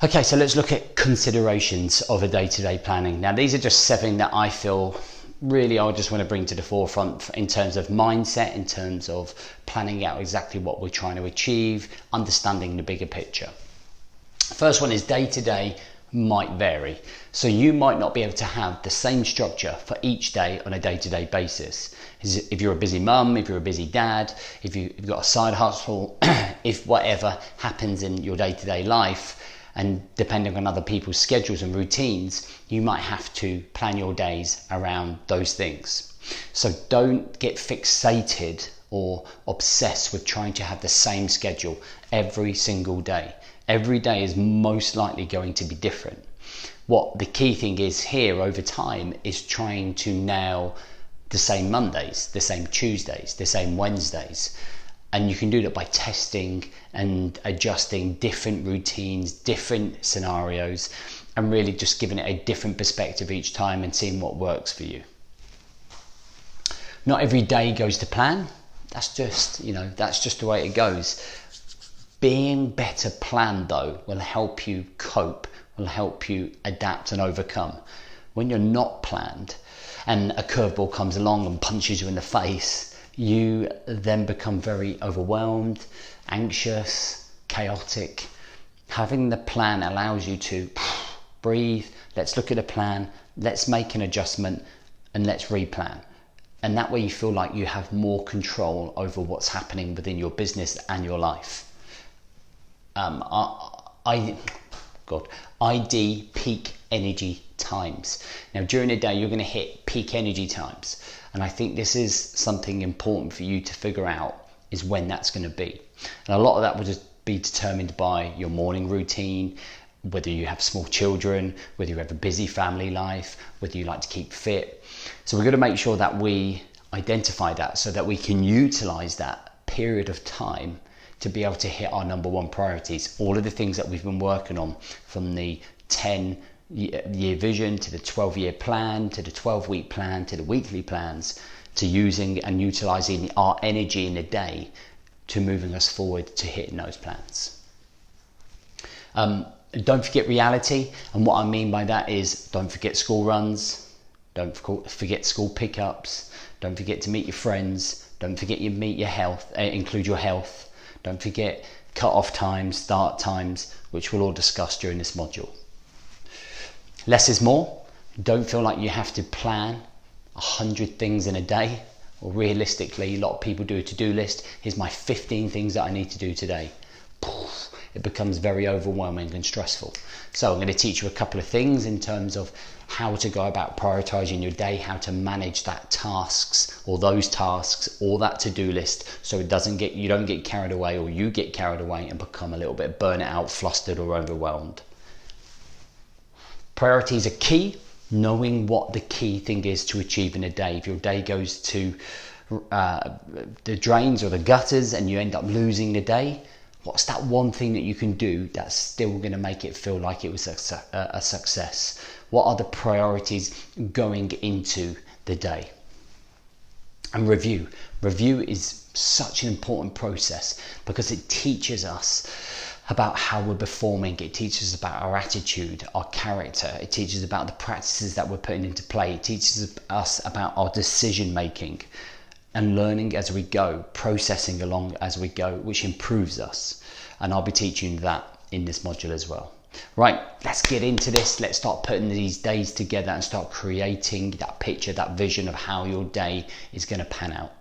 Okay, so let's look at considerations of a day-to-day planning. Now, these are just 7 that I feel really I just want to bring to the forefront in terms of mindset, in terms of planning out exactly what we're trying to achieve, understanding the bigger picture. First one is day-to-day might vary. So you might not be able to have the same structure for each day on a day-to-day basis. If you're a busy mum, if you're a busy dad, if you've got a side hustle, if whatever happens in your day-to-day life, and depending on other people's schedules and routines, you might have to plan your days around those things. So don't get fixated or obsessed with trying to have the same schedule every single day. Every day is most likely going to be different. What the key thing is here over time is trying to nail the same Mondays, the same Tuesdays, the same Wednesdays. And you can do that by testing and adjusting different routines, different scenarios, and really just giving it a different perspective each time and seeing what works for you. Not every day goes to plan. That's just the way it goes. Being better planned though will help you cope, will help you adapt and overcome. When you're not planned and a curveball comes along and punches you in the face, you then become very overwhelmed, anxious, chaotic. Having the plan allows you to breathe, let's look at a plan, let's make an adjustment, and let's replan. And that way you feel like you have more control over what's happening within your business and your life. ID peak energy times. Now during the day you're going to hit peak energy times, and I think this is something important for you to figure out is when that's going to be. And a lot of that will just be determined by your morning routine, whether you have small children, whether you have a busy family life, whether you like to keep fit. So we're going to make sure that we identify that so that we can utilize that period of time to be able to hit our number one priorities. All of the things that we've been working on, from the 10-year vision to the 12-year plan to the 12-week plan to the weekly plans, to using and utilizing our energy in the day to moving us forward to hitting those plans. Don't forget reality, and what I mean by that is don't forget school runs, don't forget school pickups, don't forget to meet your friends, don't forget you meet your health, include your health. Don't forget cut-off times, start times, which we'll all discuss during this module. Less is more. Don't feel like you have to plan 100 things in a day, or realistically, a lot of people do a to-do list. Here's my 15 things that I need to do today. It becomes very overwhelming and stressful. So I'm going to teach you a couple of things in terms of how to go about prioritizing your day, how to manage those tasks or that to-do list, so you don't get carried away, or you get carried away and become a little bit burnt out, flustered or overwhelmed. Priorities are key. Knowing what the key thing is to achieve in a day. If your day goes to the drains or the gutters and you end up losing the day, what's that one thing that you can do that's still going to make it feel like it was a success? What are the priorities going into the day? And review. Review is such an important process because it teaches us about how we're performing. It teaches us about our attitude, our character. It teaches us about the practices that we're putting into play. It teaches us about our decision making and learning as we go, processing along as we go, which improves us. And I'll be teaching that in this module as well. Right, let's get into this. Let's start putting these days together and start creating that picture, that vision of how your day is going to pan out.